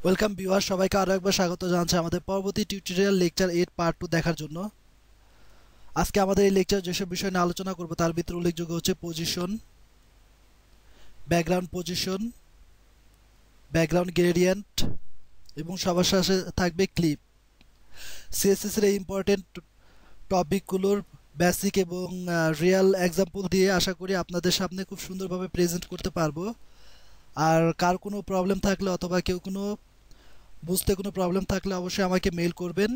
Welcome viewer, সবাইকে আরো একবার স্বাগত জানাচ্ছি আমাদের পরবর্তী টিউটোরিয়াল লেকচার 8 পার্ট 2 দেখার জন্য। আজকে আমাদের এই লেকচার যেসব বিষয় নিয়ে আলোচনা করব তার ভিতরে উল্লেখযোগ্য হচ্ছে position, background position, background gradient এবং সবার শেষে থাকবে ক্লিপ। সিএসএস এর এই ইম্পর্টেন্ট টপিকগুলোর বেসিক এবং রিয়েল এক্সাম্পল দিয়ে আশা করি আপনাদের সামনে খুব সুন্দরভাবে প্রেজেন্ট করতে পারবো। আর কার কোনো প্রবলেম থাকলে অথবা কেউ কোনো বুঝতে কোনো প্রবলেম থাকলে অবশ্যই আমাকে মেল করবেন।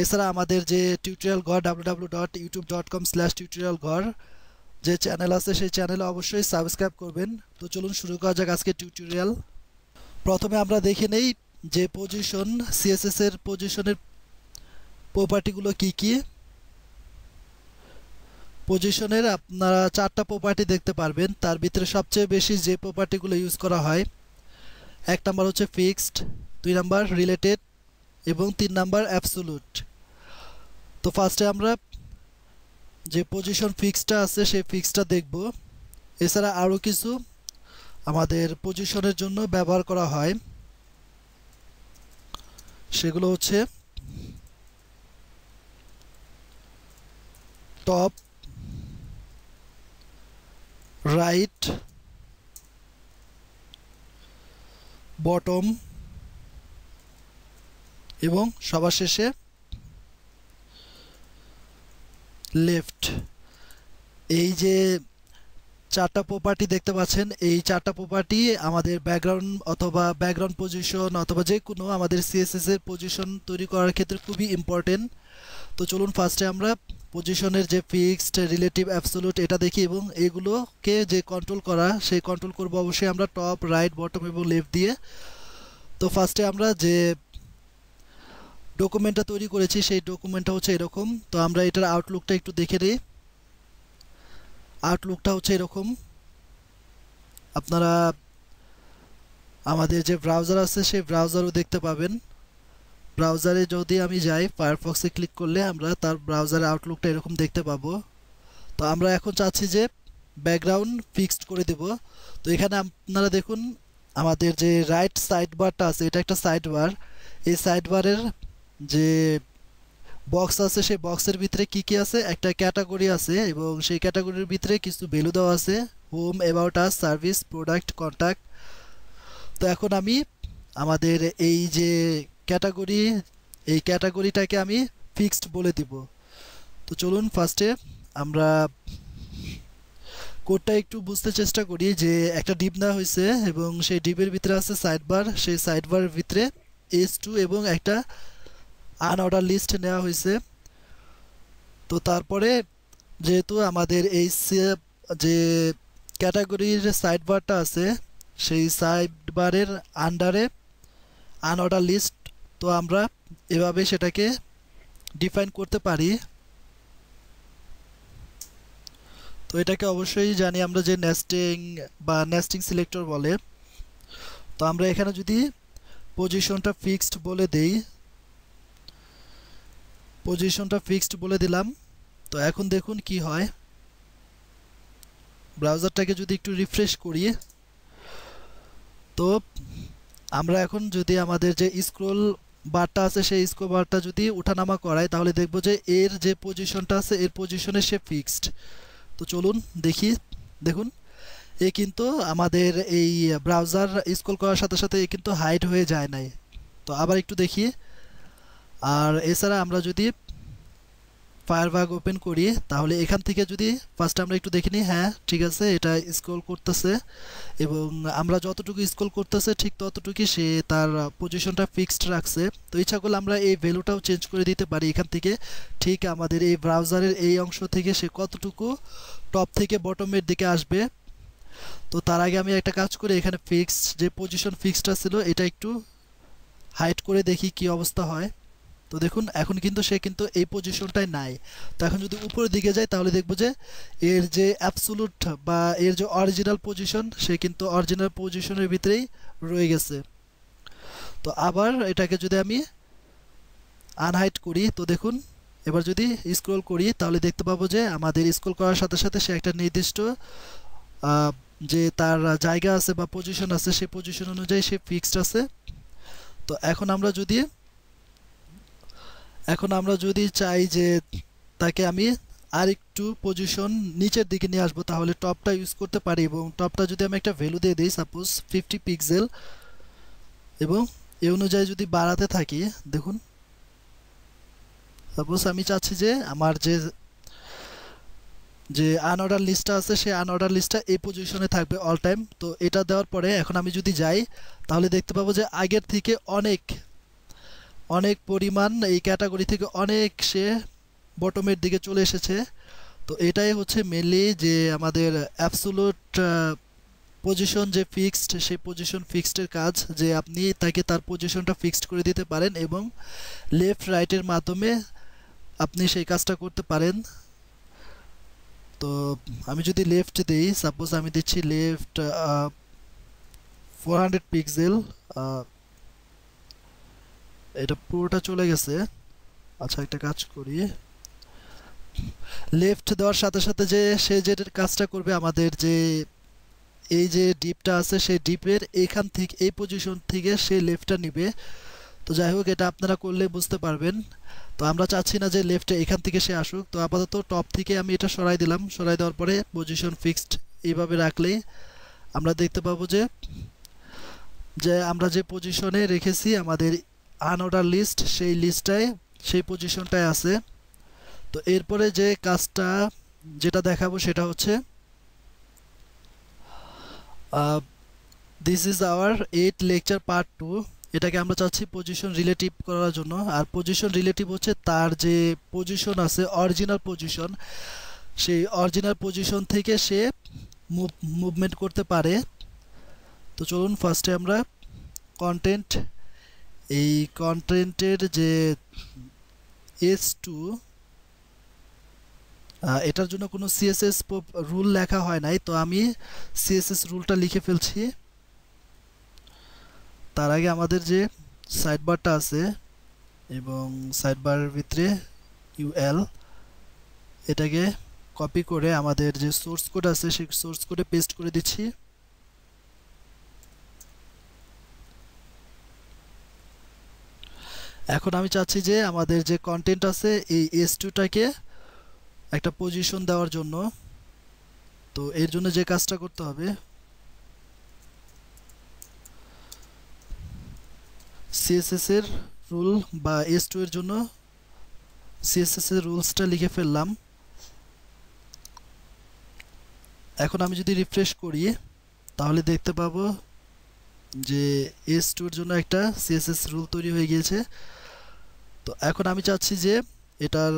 এছাড়া আমাদের যে টিউটোরিয়াল ঘর www.youtube.com/tutorialghar যে চ্যানেল আছে সেই চ্যানেলে অবশ্যই সাবস্ক্রাইব করবেন। তো চলুন শুরু করা যাক আজকে টিউটোরিয়াল। প্রথমে আমরা দেখে নেই যে পজিশন, সিএসএস এর পজিশনের প্রপার্টিগুলো কি কি। পজিশনের আপনারা 4টা প্রপার্টি দেখতে পারবেন, তার ভিতরে সবচেয়ে বেশি যে প্রপার্টিগুলো ইউজ করা হয়, 1 নাম্বার হচ্ছে ফিক্সড, 2 নাম্বার রিলেটেড এবং 3 নাম্বার অ্যাবসোলুট। তো ফার্স্টে আমরা যে পজিশন ফিক্সডটা আছে সেই ফিক্সডটা দেখব। এছাড়া আরও কিছু আমাদের পজিশনের জন্য ব্যবহার করা হয়, সেগুলো হচ্ছে টপ, রাইট, বটম এবং সবার শেষে লেফট। এই যে 4টা প্রপার্টি দেখতে পাচ্ছেন, এই 4টা প্রপার্টি আমাদের ব্যাকগ্রাউন্ড অথবা ব্যাকগ্রাউন্ড পজিশন অথবা যে কোনো আমাদের সিএসএস এর পজিশন তৈরি করার ক্ষেত্রে খুবই ইম্পর্টেন্ট। তো চলুন ফার্স্টে আমরা পজিশনের যে ফিক্সড, রিলেটিভ, অ্যাবসোলুট এটা দেখি এবং এগুলোকে যে কন্ট্রোল করা সেই কন্ট্রোল করব অবশ্যই আমরা টপ, রাইট, বটম এবং লেফট দিয়ে। তো ফার্স্টে আমরা যে ডকুমেন্টটা তৈরি করেছি সেই ডকুমেন্টটা হচ্ছে এরকম। তো আমরা এটার আউটলুকটা একটু দেখে নিই। আউটলুকটা হচ্ছে এরকম। আপনারা আমাদের যে ব্রাউজার আছে সেই ব্রাউজারও দেখতে পাবেন। ব্রাউজারে যদি আমি যাই, ফায়ারফক্সে ক্লিক করলে আমরা তার ব্রাউজারের আউটলুকটা এরকম দেখতে পাবো। তো আমরা এখন চাচ্ছি যে ব্যাকগ্রাউন্ড ফিক্সড করে দেব। তো এখানে আপনারা দেখুন আমাদের যে রাইট সাইড বারটা আছে এটা একটা সাইড বার। এই সাইড বারের যে বক্স আছে সেই বক্সের ভিতরে কি কি আছে, একটা ক্যাটাগরি আছে এবং সেই ক্যাটাগরির ভিতরে কিছু ভ্যালু দেওয়া আছে, home, about us, service, product, contact. তো এখন আমি আমাদের এই যে ক্যাটাগরি, এই ক্যাটাগরিটাকে আমি ফিক্সড বলে দিব। তো চলুন ফার্স্টে আমরা কোডটা একটু বুঝতে চেষ্টা করি। যে একটা ডিপ নেওয়া হয়েছে এবং সেই ডিপের ভিতরে আছে সাইড বার, সেই সাইড বারের ভিতরে S2 এবং একটা আনঅর্ডার লিস্ট নেওয়া হয়েছে। তো তারপরে যেহেতু আমাদের এই যে ক্যাটাগরির সাইড বারটা আছে সেই সাইড বারের আন্ডারে আনঅর্ডার লিস্ট, তো আমরা এভাবে সেটাকে ডিফাইন করতে পারি। তো এটাকে অবশ্যই জানি আমরা যে নেস্টিং বা নেস্টিং সিলেক্টর বলে। তো আমরা এখানে যদি পজিশনটা ফিক্সড বলে দেই, পজিশনটা ফিক্সড বলে দিলাম। তো এখন দেখুন কি হয়। ব্রাউজারটাকে যদি একটু রিফ্রেশ করি, তো আমরা এখন যদি আমাদের যে স্ক্রল বারটা আছে সেই স্ক্রল বারটা যদি ওঠানামা করাই তাহলে দেখব যে এর যে পজিশনটা আছে এর পজিশনে সে ফিক্সড। তো চলুন দেখি। দেখুন এ কিন্তু আমাদের এই ব্রাউজার স্ক্রল করার সাথে সাথে এ কিন্তু হাইড হয়ে যায় নাই। তো আবার একটু দেখি। আর এছাড়া আমরা যদি ফায়ারফক্স ওপেন করি তাহলে এখান থেকে যদি ফার্স্ট আমরা একটু দেখে নিই, হ্যাঁ ঠিক আছে এটা স্ক্রল করতেছে এবং আমরা যতটুকু স্ক্রল করতেছে ঠিক ততটুকুই সে তার পজিশনটা ফিক্সড রাখছে। তো ইচ্ছা করলে আমরা এই ভ্যালুটাও চেঞ্জ করে দিতে পারি এখান থেকে। ঠিক আমাদের এই ব্রাউজারের এই অংশ থেকে সে কতটুকু টপ থেকে বটমের দিকে আসবে। তো তার আগে আমি একটা কাজ করে এখানে ফিক্সড যে পজিশন ফিক্সডটা ছিল এটা একটু হাইড করে দেখি কি অবস্থা হয়। তো দেখুন এখন কিন্তু সে কিন্তু এই পজিশনটাই নাই। তো এখন যদি উপরের দিকে যায় তাহলে দেখব যে এর যে অ্যাবসোলুট বা এর যে অরিজিনাল পজিশন সে কিন্তু অরিজিনাল পজিশনের ভিতরেই রয়ে গেছে। তো আবার এটাকে যদি আমি আনহাইড করি তো দেখুন এবার যদি স্ক্রল করি তাহলে দেখতে পাবো যে আমাদের স্ক্রল করার সাথে সাথে সে একটা নির্দিষ্ট যে তার জায়গা আছে বা পজিশন আছে সেই পজিশন অনুযায়ী সে ফিক্সড আছে। তো এখন আমরা যদি চাই যে তাকে আমি আরেকটু পজিশন নিচের দিকে নিয়ে আসবো, তাহলে টপটা ইউজ করতে পারি এবং টপটা যদি আমি একটা ভ্যালু দিয়ে দিই, সাপোজ 50 পিক্সেল, এবং এই অনুযায়ী যদি বাড়াতে থাকি, দেখুন সাপোজ আমি চাচ্ছি যে আমার যে আনঅর্ডার লিস্টটা আছে সেই আনঅর্ডার লিস্টটা এই পজিশনে থাকবে অল টাইম। তো এটা দেওয়ার পরে এখন আমি যদি যাই, তাহলে দেখতে পাবো যে আগের থেকে অনেক অনেক পরিমাণ এই ক্যাটাগরি থেকে অনেক সে বটমের দিকে চলে এসেছে। তো এটাই হচ্ছে মেনলি যে আমাদের অ্যাবসোলুট পজিশন যে ফিক্সড, সেই পজিশন ফিক্সডের কাজ, যে আপনি তাকে তার পজিশনটা ফিক্সড করে দিতে পারেন এবং লেফট রাইটের মাধ্যমে আপনি সেই কাজটা করতে পারেন। তো আমি যদি লেফট দিই, সাপোজ আমি দিচ্ছি লেফট 400 পিক্সেল, এটা পুরোটা চলে গেছে। আচ্ছা, একটা কাজ করি, লেফট দেওয়ার সাথে সাথে যে সে যে কাজটা করবে, আমাদের যে এই যে ডিপটা আছে সেই ডিপের এখান থেকে এই পজিশন থেকে সে লেফটটা নিবে। তো যাই হোক, এটা আপনারা করলে বুঝতে পারবেন। তো আমরা চাচ্ছি না যে লেফটে এখান থেকে সে আসুক, তো আপাতত টপ থেকে আমি এটা সরাই দিলাম। সরাই দেওয়ার পরে পজিশন ফিক্সড এইভাবে রাখলেই আমরা দেখতে পাবো যে আমরা যে পজিশনে রেখেছি আমাদের আনঅর্ডার লিস্ট, সেই লিস্টটায় সেই পজিশনটায় আছে। তো এরপরে যে কাজটা যেটা দেখাবো সেটা হচ্ছে this is our 8 lecture part 2। এটাকে আমরা চাচ্ছি পজিশন রিলেটিভ করার জন্য। আর পজিশন রিলেটিভ হচ্ছে তার যে পজিশন আছে অরিজিনাল পজিশন, সেই অরিজিনাল পজিশন থেকে সে মুভমেন্ট করতে পারে। তো চলুন ফার্স্টে আমরা কন্টেন্ট, এই কন্টেন্টের যে S2, এটার জন্য কোনো সিএসএস রুল লেখা হয় নাই, তো আমি সিএসএস রুলটা লিখে ফেলছি। তার আগে আমাদের যে সাইড বারটা আছে এবং সাইড বারের ভিতরে ইউএল, এটাকে কপি করে আমাদের যে সোর্স কোড আছে সেই সোর্স কোডে পেস্ট করে দিচ্ছি। এখন আমি চাচ্ছি যে আমাদের যে কন্টেন্ট আছে এই S2টাকে একটা পজিশন দেওয়ার জন্য। তো এর জন্য যে কাজটা করতে হবে, সিএসএস এর রুল বা S2 এর জন্য সিএসএস এর রুলসটা লিখে ফেললাম। এখন আমি যদি রিফ্রেশ করি, তাহলে দেখতে পাবো যে S2 এর জন্য একটা সিএসএস রুল তৈরি হয়ে গিয়েছে। তো এখন আমি চাচ্ছি যে এটার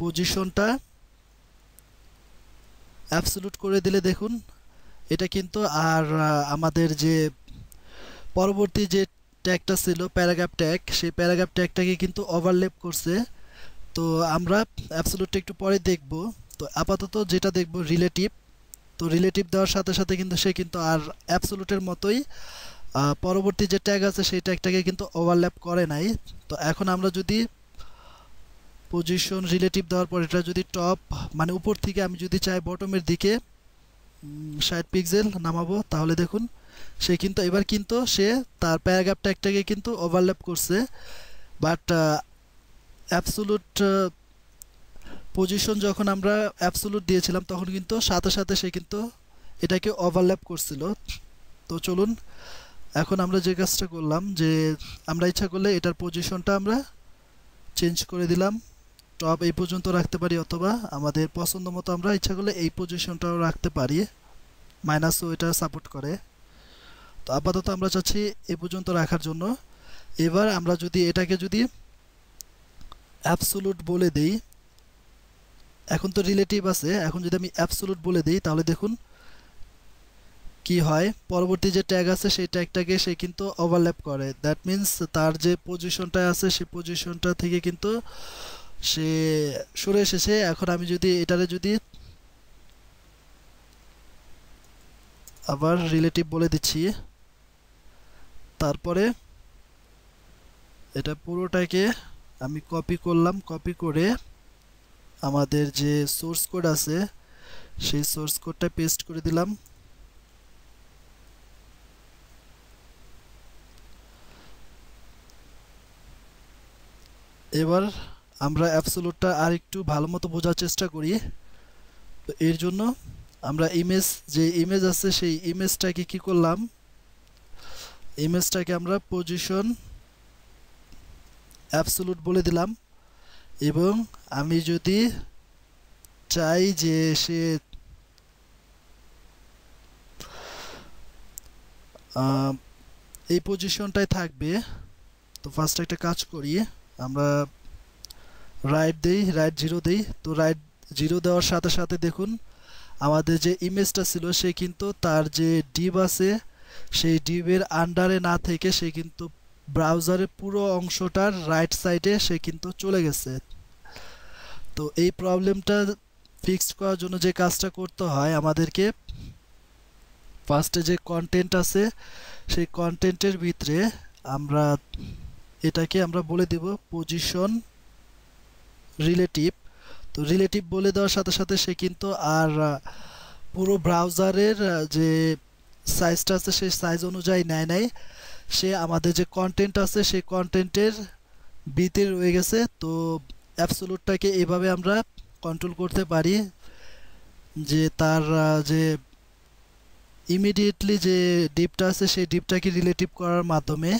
পজিশনটা অ্যাবসলিউট করে দিলে দেখুন এটা কিন্তু আর আমাদের যে পরবর্তী যে ট্যাগটা ছিল প্যারাগ্রাফ ট্যাগ, সেই প্যারাগ্রাফ ট্যাগটাকে কিন্তু ওভারল্যাপ করছে। তো আমরা অ্যাবসলিউটটা একটু পরে দেখব। তো আপাতত যেটা দেখব রিলেটিভ। তো রিলেটিভ দেওয়ার সাথে সাথে কিন্তু সে কিন্তু আর অ্যাবসলিউটের মতোই পরবর্তী যে ট্যাগ আছে সেই ট্যাগটাকে কিন্তু ওভারল্যাপ করে নাই। তো এখন আমরা যদি পজিশন রিলেটিভ দেওয়ার পর এটা যদি টপ মানে উপর থেকে আমি যদি চাই বটমের দিকে 60 পিক্সেল নামাবো, তাহলে দেখুন সে কিন্তু এবার কিন্তু সে তার প্যারাগ্রাফ ট্যাগটাকে কিন্তু ওভারল্যাপ করছে। বাট অ্যাবসোলুট পজিশন যখন আমরা অ্যাবসোলুট দিয়েছিলাম তখন কিন্তু সাথে সাথে সে কিন্তু এটাকে ওভারল্যাপ করছিল। তো চলুন এখন আমরা যে কাজটা করলাম, যে আমরা ইচ্ছা করলে এটার পজিশনটা আমরা চেঞ্জ করে দিলাম। টপ এই পর্যন্ত রাখতে পারি, অথবা আমাদের পছন্দ মতো আমরা ইচ্ছা করলে এই পজিশনটাও রাখতে পারি। মাইনাসও এটা সাপোর্ট করে। তো আপাতত আমরা চাচ্ছি এই পর্যন্ত রাখার জন্য। এবার আমরা যদি এটাকে যদি অ্যাবসোলুট বলে দেই, এখন তো রিলেটিভ আছে, এখন যদি আমি অ্যাবসোলুট বলে দিই তাহলে দেখুন কি হয়। পরবর্তী যে ট্যাগ আছে সেই ট্যাগটাকে সে কিন্তু ওভারল্যাপ করে। দ্যাট মিন্স তার যে পজিশনটা আছে সেই পজিশনটা থেকে কিন্তু সে সরে এসেছে। এখন আমি যদি এটারে যদি আবার রিলেটিভ বলে দিচ্ছি, তারপরে এটা পুরোটাকে আমি কপি করলাম, কপি করে আমাদের যে সোর্স কোড আছে সেই সোর্স কোডটা পেস্ট করে দিলাম। এবার আমরা অ্যাবসোলুটটা আর একটু ভালো মতো বোঝার চেষ্টা করি। তো এর জন্য আমরা যে ইমেজ আছে সেই ইমেজটাকে কি করলাম, ইমেজটাকে আমরা পজিশন অ্যাবসোলুট বলে দিলাম। এবং আমি যদি চাই যে সে এই পজিশনটায় থাকবে, তো ফার্স্ট একটা কাজ করি, আমরা রাইট দেই, রাইট 0 দেই। তো রাইট 0 দেওয়ার সাথে সাথে দেখুন আমাদের যে ইমেজটা ছিল সে কিন্তু তার যে ডিভ আছে সেই ডিভের আন্ডারে না থেকে সে কিন্তু ব্রাউজারের পুরো অংশটার রাইট সাইডে সে কিন্তু চলে গেছে। তো এই প্রবলেমটা ফিক্স করার জন্য যে কাজটা করতে হয় আমাদেরকে, ফার্স্টে যে কন্টেন্ট আছে সেই কন্টেন্টের ভিতরে আমরা এটাকে আমরা বলে দেব পজিশন রিলেটিভ। তো রিলেটিভ বলে দেওয়ার সাথে সাথে সে কিন্তু আর পুরো ব্রাউজারের যে সাইজটা আছে সেই সাইজ অনুযায়ী নেয় নাই, সে আমাদের যে কন্টেন্ট আছে সেই কন্টেন্টের ভিতরে রয়ে গেছে। তো অ্যাবসোলুটটাকে এভাবে আমরা কন্ট্রোল করতে পারি যে তার যে ইমিডিয়েটলি যে ডিপটা আছে সেই ডিপটাকে রিলেটিভ করার মাধ্যমে।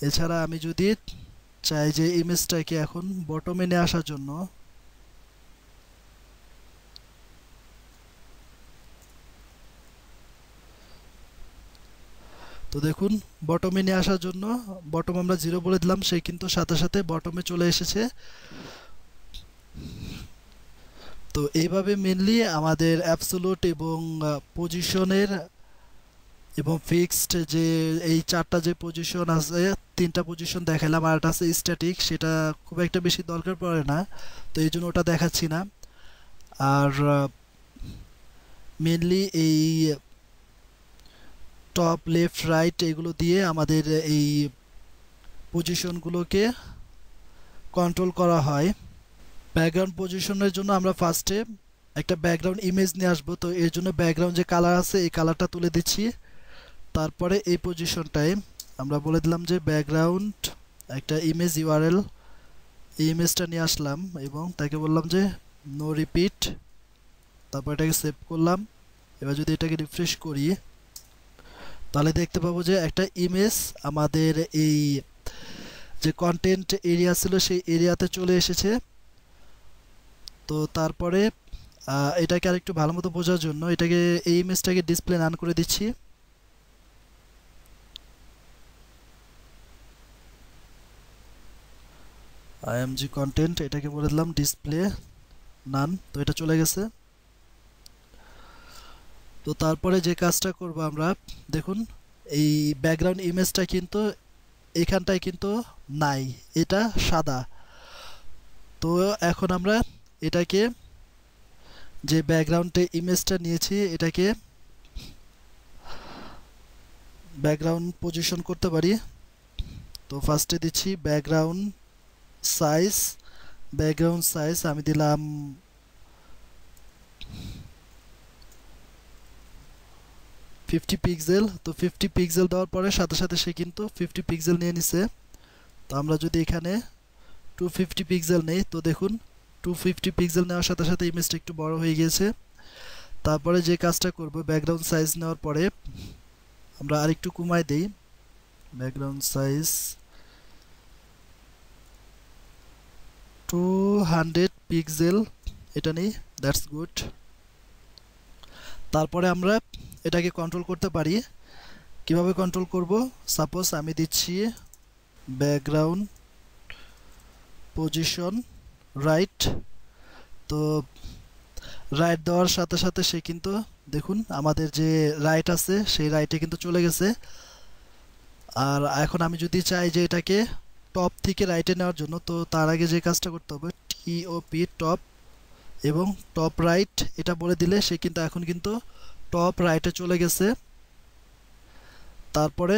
এছাড়া আমি যদি চাই যে ইমেজটাকে এখন বটমে নিয়ে আসার জন্য, তো দেখুন বটমে নিয়ে আসার জন্য বটম আমরা 0 বলে দিলাম, সে কিন্তু সাথে সাথে বটমে চলে এসেছে। তো এইভাবে মেনলি আমাদের অ্যাবসোলুট এবং পজিশনের এবং ফিক্সড যে এই 4টা যে পজিশন আছে, 3টা পজিশন দেখালাম, আর একটা আছে স্ট্যাটিক, সেটা খুব একটা বেশি দরকার পড়ে না, তো এই জন্য ওটা দেখাচ্ছি না। আর মেনলি এই টপ লেফট রাইট এগুলো দিয়ে আমাদের এই পজিশনগুলোকে কন্ট্রোল করা হয়। ব্যাকগ্রাউন্ড পজিশনের জন্য আমরা ফার্স্টে একটা ব্যাকগ্রাউন্ড ইমেজ নিয়ে আসবো। তো এর জন্য ব্যাকগ্রাউন্ড যে কালার আছে এই কালারটা তুলে দিচ্ছি। তারপরে এই পজিশনটায় আমরা বলে দিলাম যে ব্যাকগ্রাউন্ড একটা ইমেজ ইউআরএল, এই ইমেজটা নিয়ে আসলাম এবং তাকে বললাম যে নো রিপিট, তারপর এটাকে সেভ করলাম। এবার যদি এটাকে রিফ্রেশ করি তাহলে দেখতে পাবো যে একটা ইমেজ আমাদের এই যে কন্টেন্ট এরিয়া ছিল সেই এরিয়াতে চলে এসেছে। তো তারপরে এটাকে আরেকটু ভালো মতো বোঝার জন্য এটাকে এই ইমেজটাকে ডিসপ্লে নান করে দিচ্ছি। আইএমজি কন্টেন্ট এটাকে বলে দিলাম ডিসপ্লে নান, তো এটা চলে গেছে। তো তারপরে যে কাজটা করব আমরা, দেখুন এই ব্যাকগ্রাউন্ড ইমেজটা কিন্তু এখানটায় কিন্তু নাই, এটা সাদা। তো এখন আমরা এটাকে যে ব্যাকগ্রাউন্ডে ইমেজটা নিয়েছি এটাকে ব্যাকগ্রাউন্ড পজিশন করতে পারি। তো ফার্স্টে দিচ্ছি ব্যাকগ্রাউন্ড সাইজ আমি দিলাম 50 পিক্সেল। তো 50 পিক্সেল দেওয়ার পরে সাথে সাথে সে কিন্তু 50 পিক্সেল নিয়ে নিছে। তো আমরা যদি এখানে 250 পিক্সেল নেই, তো দেখুন 250 পিক্সেল নেওয়ার সাথে সাথে ইমেজটা একটু বড় হয়ে গিয়েছে। তারপরে যে কাজটা করব, ব্যাকগ্রাউন্ড সাইজ নেওয়ার পরে আমরা আরেকটু কমাই দেই, ব্যাকগ্রাউন্ড সাইজ 200 পিক্সেল এটা নেই, দ্যাটস গুড। তারপরে আমরা এটাকে কন্ট্রোল করতে পারি। কিভাবে কন্ট্রোল করব, সাপোজ আমি দিচ্ছি ব্যাকগ্রাউন্ড পজিশন রাইট। তো রাইট দেওয়ার সাথে সাথে সে কিন্তু দেখুন আমাদের যে রাইট আছে সেই রাইটে কিন্তু চলে গেছে। আর এখন আমি যদি চাই যে এটাকে টপ থেকে রাইটে নেওয়ার জন্য, তো তার আগে যে কাজটা করতে হবে TOP টপ এবং টপ রাইট এটা বলে দিলে সে কিন্তু এখন কিন্তু টপ রাইটে চলে গেছে। তারপরে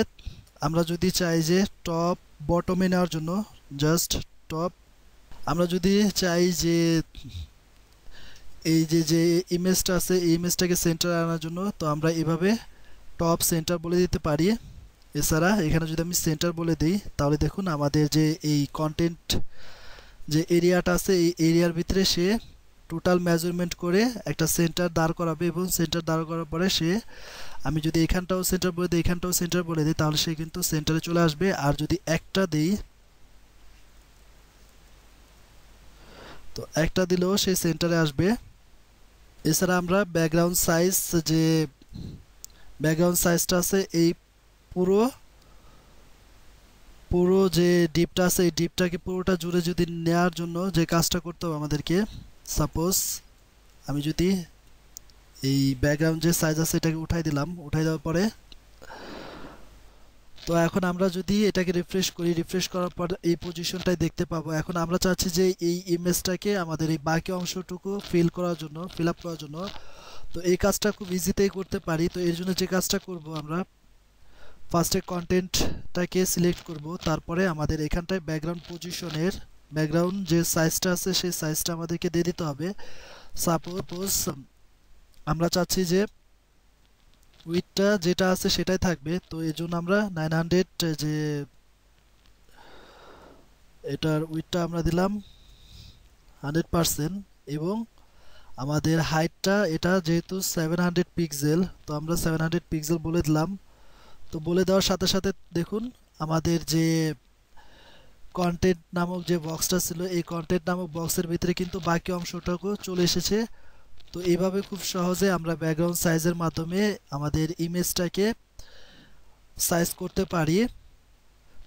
আমরা যদি চাই যে টপ বটমে নেওয়ার জন্য, জাস্ট টপ, আমরা যদি চাই যে এই যে ইমেজটা আছে এই ইমেজটাকে সেন্টার আনার জন্য, তো আমরা এভাবে টপ সেন্টার বলে দিতে পারি এছাড়া এখানে যদি আমি সেন্টার বলে দিই তাহলে দেখুন আমাদের যে এই কন্টেন্ট যে এরিয়াটা আছে এই এরিয়ার ভিতরে সে টোটাল মেজারমেন্ট করে একটা সেন্টার দাঁড় করাবে এবং সেন্টার দাঁড় করার পরে সে আমি যদি এখানটাও সেন্টার বলে দিই এখানটাও সেন্টার বলে দিই তাহলে সে কিন্তু সেন্টারে চলে আসবে। আর যদি একটা দিই তো একটা দিলেও সে সেন্টারে আসবে। এছাড়া আমরা ব্যাকগ্রাউন্ড সাইজ যে ব্যাকগ্রাউন্ড সাইজটা আছে এই পুরো পুরো যে ডিপটা আছে এই ডিপটাকে পুরোটা জুড়ে যদি নেওয়ার জন্য যে কাজটা করতে হবে আমাদেরকে, সাপোজ আমি যদি এই ব্যাকগ্রাউন্ড যে সাইজ আছে এটাকে উঠাই দিলাম, উঠাই দেওয়ার পরে তো এখন আমরা যদি এটাকে রিফ্রেশ করি, রিফ্রেশ করার পর এই পজিশনটাই দেখতে পাবো। এখন আমরা চাচ্ছি যে এই ইমেজটাকে আমাদের এই বাকি অংশটুকু ফিল আপ করার জন্য তো এই কাজটা খুব ইজিতেই করতে পারি। তো এর জন্য যে কাজটা করব আমরা ফার্স্টে কন্টেন্টটাকে সিলেক্ট করব, তারপরে আমাদের এখানটায় ব্যাকগ্রাউন্ড পজিশনের ব্যাকগ্রাউন্ড যে সাইজটা আছে সেই সাইজটা আমাদেরকে দিয়ে দিতে হবে। সাপোজ আমরা চাচ্ছি যে উইডথটা যেটা আছে সেটাই থাকবে, তো এই জন্য আমরা 900 যে এটার উইডথটা আমরা দিলাম 100% এবং আমাদের হাইটটা এটা যেহেতু 700 পিক্সেল তো আমরা 700 পিক্সেল বলে দিলাম। তো বলে দেওয়ার সাথে সাথে দেখুন আমাদের যে কন্টেন্ট নামক যে বক্সটা ছিল এই কন্টেন্ট নামক বক্সের ভিতরে কিন্তু বাকি অংশটাও চলে এসেছে। তো এইভাবে খুব সহজে আমরা ব্যাকগ্রাউন্ড সাইজের মাধ্যমে আমাদের ইমেজটাকে সাইজ করতে পারি।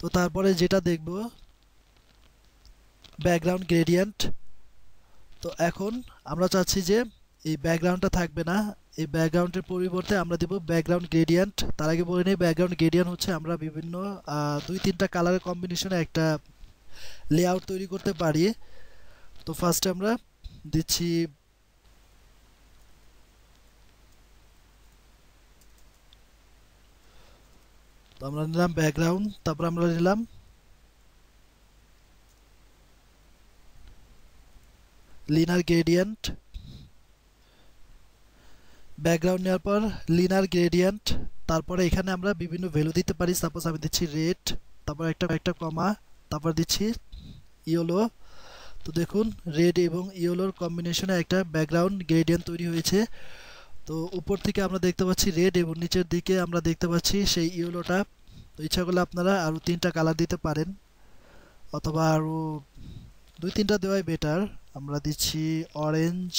তো তারপরে যেটা দেখব ব্যাকগ্রাউন্ড গ্রেডিয়েন্ট। তো এখন আমরা চাচ্ছি যে এই ব্যাকগ্রাউন্ডটা থাকবে না, এই ব্যাকগ্রাউন্ডের পরিবর্তে আমরা দেব ব্যাকগ্রাউন্ড গ্রেডিয়েন্ট। তার আগে বলে নিই ব্যাকগ্রাউন্ড গ্রেডিয়েন্ট হচ্ছে আমরা বিভিন্ন 2-3টা কালারের কম্বিনেশনে একটা লেআউট তৈরি করতে পারি। তো ফার্স্টে আমরা দিচ্ছি তো আমরা নিলাম ব্যাকগ্রাউন্ড, তারপর আমরা নিলাম লিনার গ্রেডিয়েন্ট, ব্যাকগ্রাউন্ড নেওয়ার পর লিনার গ্রেডিয়েন্ট, তারপরে এখানে আমরা বিভিন্ন ভ্যালু দিতে পারি। সাপোজ আমি দিচ্ছি রেড, তারপর একটা কমা, তারপর দিচ্ছি ইয়েলো। তো দেখুন রেড এবং ইয়েলোর কম্বিনেশনে একটা ব্যাকগ্রাউন্ড গ্রেডিয়েন্ট তৈরি হয়েছে। তো উপর থেকে আমরা দেখতে পাচ্ছি রেড এবং নিচের দিকে আমরা দেখতে পাচ্ছি সেই ইয়েলোটা। তো ইচ্ছা করলে আপনারা আরও 3টা কালার দিতে পারেন অথবা আরও 2-3টা দেওয়াই বেটার। আমরা দিচ্ছি অরেঞ্জ,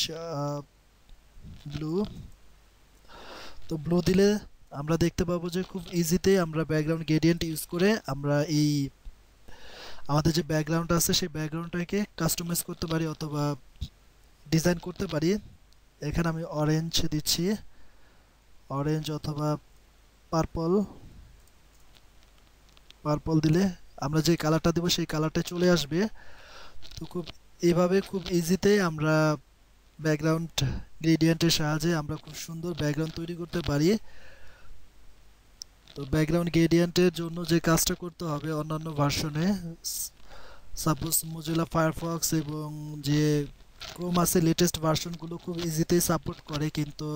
ব্লু। তো ব্লু দিলে আমরা দেখতে পাবো যে খুব ইজিতে আমরা ব্যাকগ্রাউন্ড গ্রেডিয়েন্ট ইউজ করে আমরা এই আমাদের যে ব্যাকগ্রাউন্ড আছে সেই ব্যাকগ্রাউন্ডটাকে কাস্টমাইজ করতে পারি অথবা ডিজাইন করতে পারি। এখানে আমি অরেঞ্জ দিচ্ছি, অরেঞ্জ অথবা পার্পল দিলে আমরা যে কালারটা দেবো সেই কালারটা চলে আসবে। তো এইভাবে খুব ইজিতে আমরা ব্যাকগ্রাউন্ড গ্রেডিয়েন্টের সাহায্যে আমরা খুব সুন্দর ব্যাকগ্রাউন্ড তৈরি করতে পারি। তো ব্যাকগ্রাউন্ড গ্রেডিয়েন্টের জন্য যে কাজটা করতে হবে অন্যান্য ভার্সনে সাপোজ মোজিলা ফায়ারফক্স এবং যে ক্রোম আছে লেটেস্ট ভার্সনগুলো খুব ইজিতেই সাপোর্ট করে, কিন্তু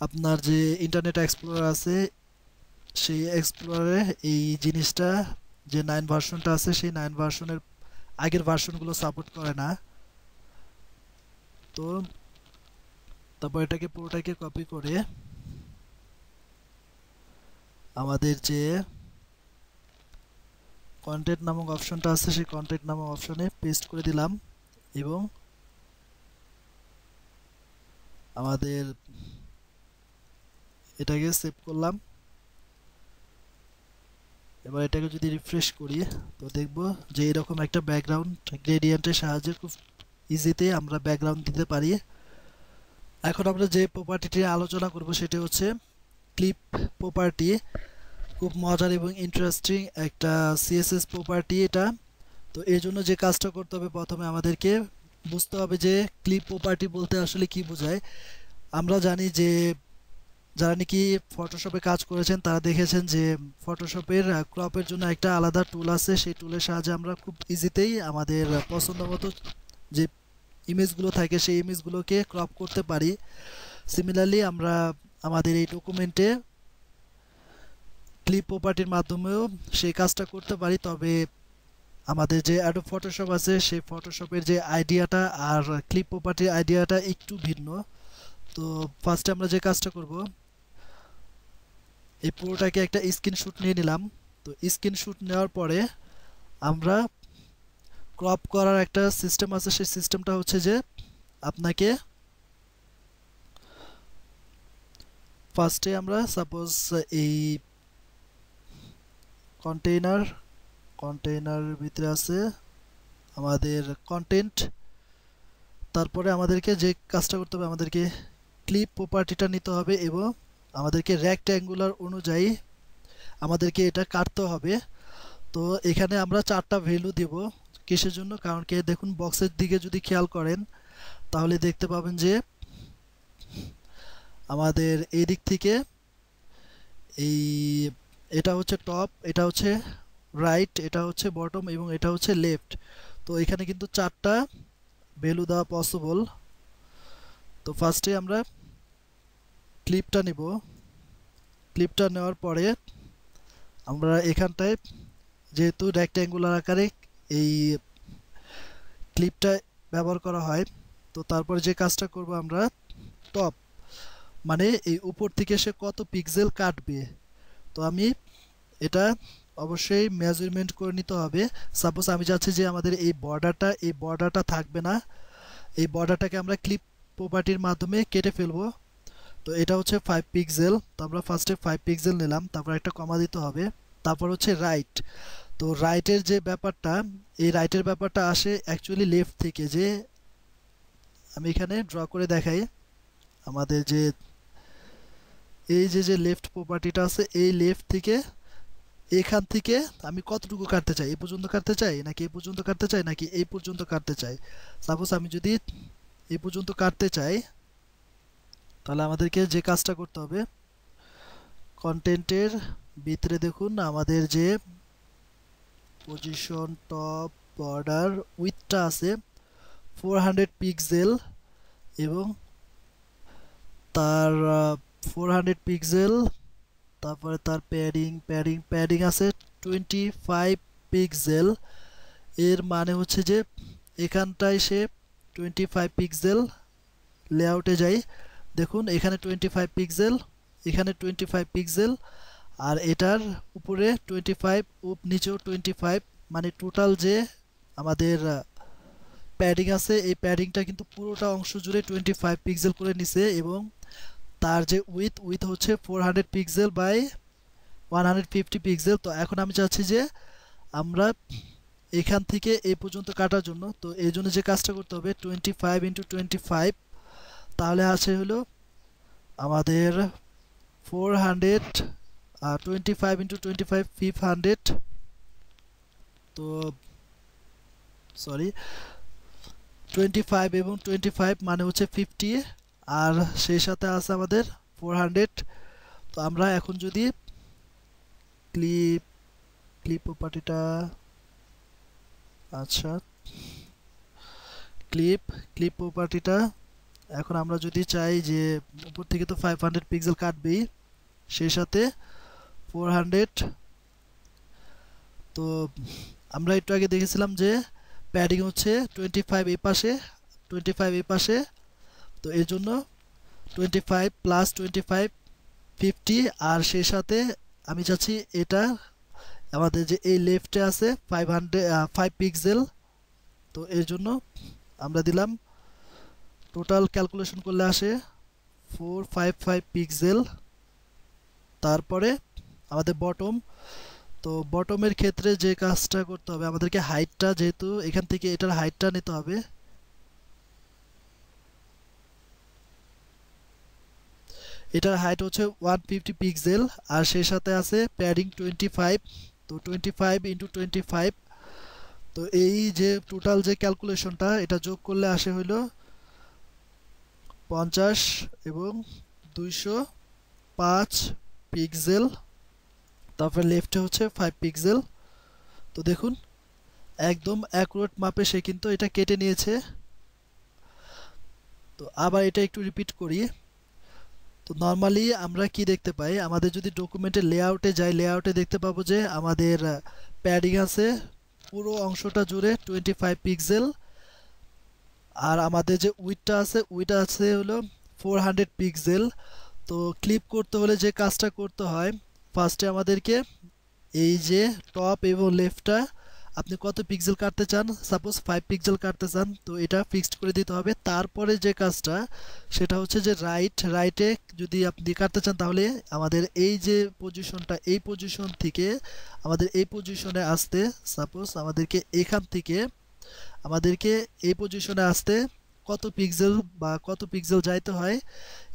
আপনার যে ইন্টারনেট এক্সপ্লোরার আছে সেই এক্সপ্লোরারে এই জিনিসটা যে 9 ভার্সনটা আছে সেই 9 ভার্সনের আগের ভার্সনগুলো সাপোর্ট করে না। তো তারপর এটাকে পুরোটাকে কপি করে আমাদের যে কন্টেন্ট নামক অপশনটা আছে সেই কন্টেন্ট নামক অপশনে পেস্ট করে দিলাম এবং আমাদের এটাকে সেভ করলাম। এবার এটাকে যদি রিফ্রেশ করি তো দেখব যে এরকম একটা ব্যাকগ্রাউন্ড গ্রেডিয়েন্টের সাহায্যে খুব ইজিতে আমরা ব্যাকগ্রাউন্ড দিতে পারি। এখন আমরা যে প্রপার্টিটি আলোচনা করব সেটা হচ্ছে ক্লিপ প্রপার্টি। খুব মজার এবং ইন্টারেস্টিং একটা সিএসএস প্রপার্টি এটা। তো এর জন্য যে কাজটা করতে হবে প্রথমে আমাদেরকে বুঝতে হবে যে ক্লিপ প্রপার্টি বলতে আসলে কি বোঝায়। আমরা জানি যে যারা নাকি ফটোশপে কাজ করেছেন তারা দেখেছেন যে ফটোশপের ক্রপের জন্য একটা আলাদা টুল আছে, সেই টুলের সাহায্যে আমরা খুব ইজিতেই আমাদের পছন্দ মতো যে ইমেজগুলো থাকে সেই ইমেজগুলোকে ক্রপ করতে পারি। সিমিলারলি আমরা আমাদের এই ডকুমেন্টে ক্লিপ প্রপার্টির মাধ্যমেও সেই কাজটা করতে পারি, তবে আমাদের যে অ্যাডোব ফটোশপ আছে সেই ফটোশপের যে আইডিয়াটা আর ক্লিপ প্রপার্টির আইডিয়াটা একটু ভিন্ন। তো ফার্স্টে আমরা যে কাজটা করব, এই পুরোটাকে একটা স্ক্রিনশট নিয়ে নিলাম। তো স্ক্রিনশট নেওয়ার পরে আমরা ক্রপ করার একটা সিস্টেম আছে, সেই সিস্টেমটা হচ্ছে যে আপনাকে ফার্স্টে আমরা সাপোজ এই কন্টেইনার ভিতরে আছে আমাদের কন্টেন্ট, তারপরে আমাদেরকে যে কাজটা করতে হবে, আমাদেরকে ক্লিপ প্রপার্টিটা নিতে হবে এবং আমাদেরকে রেক্ট্যাঙ্গুলার অনুযায়ী আমাদেরকে এটা কাটতে হবে। তো এখানে আমরা 4টা ভ্যালু দেব। কিসের জন্য? কারণ কি দেখুন, বক্সের দিকে যদি খেয়াল করেন তাহলে দেখতে পাবেন যে আমাদের এই দিক থেকে এই এটা হচ্ছে টপ, এটা হচ্ছে রাইট, এটা হচ্ছে বটম এবং এটা হচ্ছে লেফট। তো এখানে কিন্তু 4টা ভ্যালু দেওয়া পসিবল। তো ফার্স্টে আমরা ক্লিপটা নিব। ক্লিপটা নেওয়ার পরে আমরা এখানটায় যেহেতু রেক্ট্যাঙ্গুলার আকারে এই ক্লিপটা ব্যবহার করা হয়, তো তারপরে যে কাজটা করব আমরা টপ মানে এই উপর থেকে সে কত পিক্সেল কাটবে, তো আমি এটা অবশ্যই মেজারমেন্ট করে নিতে হবে। সাপোজ আমি চাচ্ছি যে আমাদের এই বর্ডারটা থাকবে না, এই বর্ডারটাকে আমরা ক্লিপ প্রপার্টির মাধ্যমে কেটে ফেলবো। তো এটা হচ্ছে 5 পিক্সেল, তো আমরা ফার্স্টে 5 পিক্সেল নিলাম, তারপর একটা কমা দিতে হবে। তারপর হচ্ছে রাইট। তো রাইটের যে ব্যাপারটা, এই রাইটের ব্যাপারটা আসে অ্যাকচুয়ালি লেফট থেকে। যে আমি এখানে ড্র করে দেখাই, আমাদের যে এই যে লেফট প্রপার্টিটা আছে, এই লেফট থেকে এখান থেকে আমি কতটুকু কাটতে চাই, এই পর্যন্ত কাটতে চাই নাকি এই পর্যন্ত কাটতে চাই নাকি এই পর্যন্ত কাটতে চাই। সাপোজ আমি যদি এই পর্যন্ত কাটতে চাই, তাহলে আমাদেরকে যে কাজটা করতে হবে, কন্টেন্টের ভিতরে দেখুন আমাদের যে পজিশন টপ বর্ডার উইথটা আছে 400 পিক্সেল এবং তার 400 পিক্সেল, তারপরে তার প্যাডিং আছে 25 পিক্সেল। এর মানে হচ্ছে যে এখানটায় সে 25 পিক্সেল লেআউটে যাই। দেখুন এখানে 25 পিক্সেল, এখানে 25 পিক্সেল, আর এটার উপরে 25, নিচেও 25, মানে টোটাল যে আমাদের প্যাডিং আছে এই প্যাডিংটা কিন্তু পুরোটা অংশ জুড়ে 25 পিক্সেল করে নিছে। এবং তার যে উইথ হচ্ছে 400 পিক্সেল বাই 150 পিক্সেল। তো এখন আমি চাচ্ছি যে আমরা এখান থেকে এই পর্যন্ত কাটার জন্য, তো এই জন্য যে কাজটা করতে হবে 25 ইন্টু 25, তাহলে আছে হলো আমাদের 400, 25 ইন্টু 25 500, তো সরি 25 এবং 25 মানে হচ্ছে 50, আর সেই সাথে আছে আমাদের 400। তো আমরা এখন যদি ক্লিপ প্রপার্টিটা, আচ্ছা ক্লিপ প্রপার্টিটা এখন আমরা যদি চাই যে উপর থেকে তো 500 পিক্সেল কাটবেই, সেই সাথে 400। তো আমরা একটু আগে দেখেছিলাম যে প্যাডিং হচ্ছে 25 এই পাশে 25 এই পাশে, তো এর জন্য 25 প্লাস 25 50, আর সেই সাথে আমি চাচ্ছি এটা আমাদের যে এই লেফটে আছে 5 পিক্সেল। তো এর জন্য আমরা দিলাম, টোটাল ক্যালকুলেশন করলে আসে 455 পিক্সেল। তারপরে আমাদের বটম, তো বটমের ক্ষেত্রে যে কাজটা করতে হবে, আমাদেরকে হাইটটা, যেহেতু এখান থেকে এটার হাইটটা নিতে হবে, এটার হাইট হচ্ছে 150 পিক্সেল, আর সেই সাথে আছে প্যাডিং 25। তো 25 ইন্টু 25, তো এই যে টোটাল যে ক্যালকুলেশনটা এটা যোগ করলে আসে হইল 50 এবং 205 পিক্সেল। তারপর লেফটে হচ্ছে 5 পিক্সেল। তো দেখুন একদম অ্যাকুরেট মাপে সে কিন্তু এটা কেটে নিয়েছে। তো আবার এটা একটু রিপিট করি। তো তো নরমালি আমরা কি দেখতে পাই, আমাদের যদি ডকুমেন্টের লেআউটে যাই, লেআউটে দেখতে পাবো যে আমাদের প্যাডিং আছে পুরো অংশটা জুড়ে 25 পিক্সেল, আর আমাদের যে উইডথটা আছে উইডথ আছে হলো 400 পিক্সেল। তো ক্লিপ করতে হলে যে কাজটা করতে হয়, ফার্স্টে আমাদেরকে এই যে টপ এবং লেফটটা আপনি কত পিক্সেল কাটতে চান, সাপোজ 5 পিক্সেল কাটতে চান, তো এটা ফিক্সড করে দিতে হবে। তারপরে যে কাজটা সেটা হচ্ছে যে রাইটে যদি আপনি কাটতে চান, তাহলে আমাদের এই যে পজিশনটা, এই পজিশন থেকে আমাদের এই পজিশনে আসতে, সাপোজ আমাদেরকে এখান থেকে আমাদেরকে এই পজিশনে আসতে কত পিক্সেল বা কত পিক্সেল যাইতে হয়,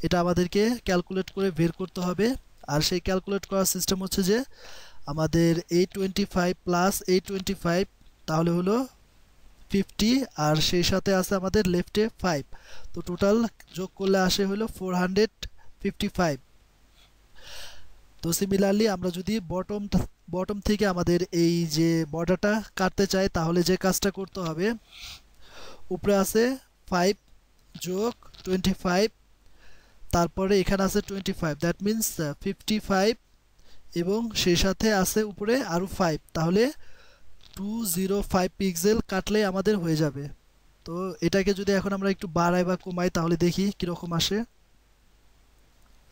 এটা আমাদেরকে ক্যালকুলেট করে বের করতে হবে। আর সেই ক্যালকুলেট করার সিস্টেম হচ্ছে যে আমাদের 825 প্লাস 825 তাহলে হলো 50, আর সেই সাথে আছে আমাদের লেফটে 5, তো টোটাল যোগ করলে আসে হলো 455। তো সিমিলারলি আমরা যদি বটম থেকে আমাদের এই যে বর্ডারটা কাটতে চাই, তাহলে যে কাজটা করতে হবে, উপরে আছে 5 যোগ 25, তারপরে এখানে আছে 25, দ্যাট মিন্স 55, এবং সেই সাথে আছে উপরে আরও 5, তাহলে 205 পিক্সেল কাটলে আমাদের হয়ে যাবে। তো এটাকে যদি এখন আমরা একটু বাড়াই বা কমাই তাহলে দেখি কীরকম আসে।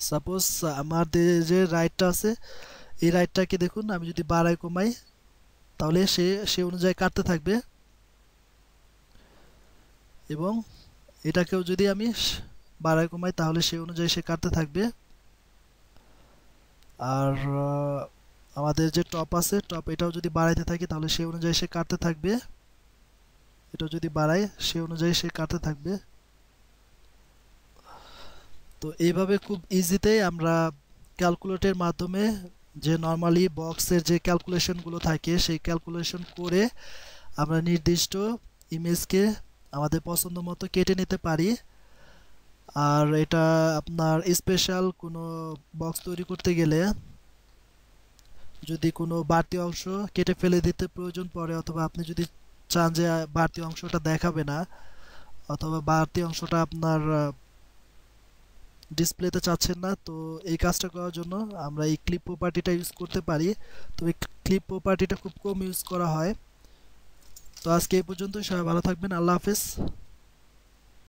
সাপোজ আমাদের যে রাইটটা আছে এই রাইটটাকে দেখুন, আমি যদি বাড়াই কমাই তাহলে সে অনুযায়ী কাটতে থাকবে, এবং এটাকেও যদি আমি বাড়াই কমাই তাহলে সে অনুযায়ী সে কাটতে থাকবে। আর আমাদের যে টপ আছে, টপ এটাও যদি বাড়াইতে থাকি তাহলে সে অনুযায়ী সে কাটতে থাকবে, এটাও যদি বাড়াই সে অনুযায়ী সে কাটতে থাকবে। তো এইভাবে খুব ইজিতেই আমরা ক্যালকুলেটের মাধ্যমে যে নর্মালি বক্সের যে ক্যালকুলেশনগুলো থাকে সেই ক্যালকুলেশন করে আমরা নির্দিষ্ট ইমেজকে আমাদের পছন্দ মতো কেটে নিতে পারি। আর এটা আপনার স্পেশাল কোনো বক্স তৈরি করতে গেলে যদি কোনো বাড়তি অংশ কেটে ফেলে দিতে প্রয়োজন পড়ে, অথবা আপনি যদি চান যে বাড়তি অংশটা দেখাবে না, অথবা বাড়তি অংশটা আপনার ডিসপ্লেতে চাচ্ছেন না, তো এই কাজটা করার জন্য আমরা এই ক্লিপ প্রপার্টিটা ইউজ করতে পারি। তো এই ক্লিপ প্রপার্টিটা খুব কম ইউজ করা হয়। তো আজকে এই পর্যন্তই, সবাই ভালো থাকবেন, আল্লাহ হাফেজ।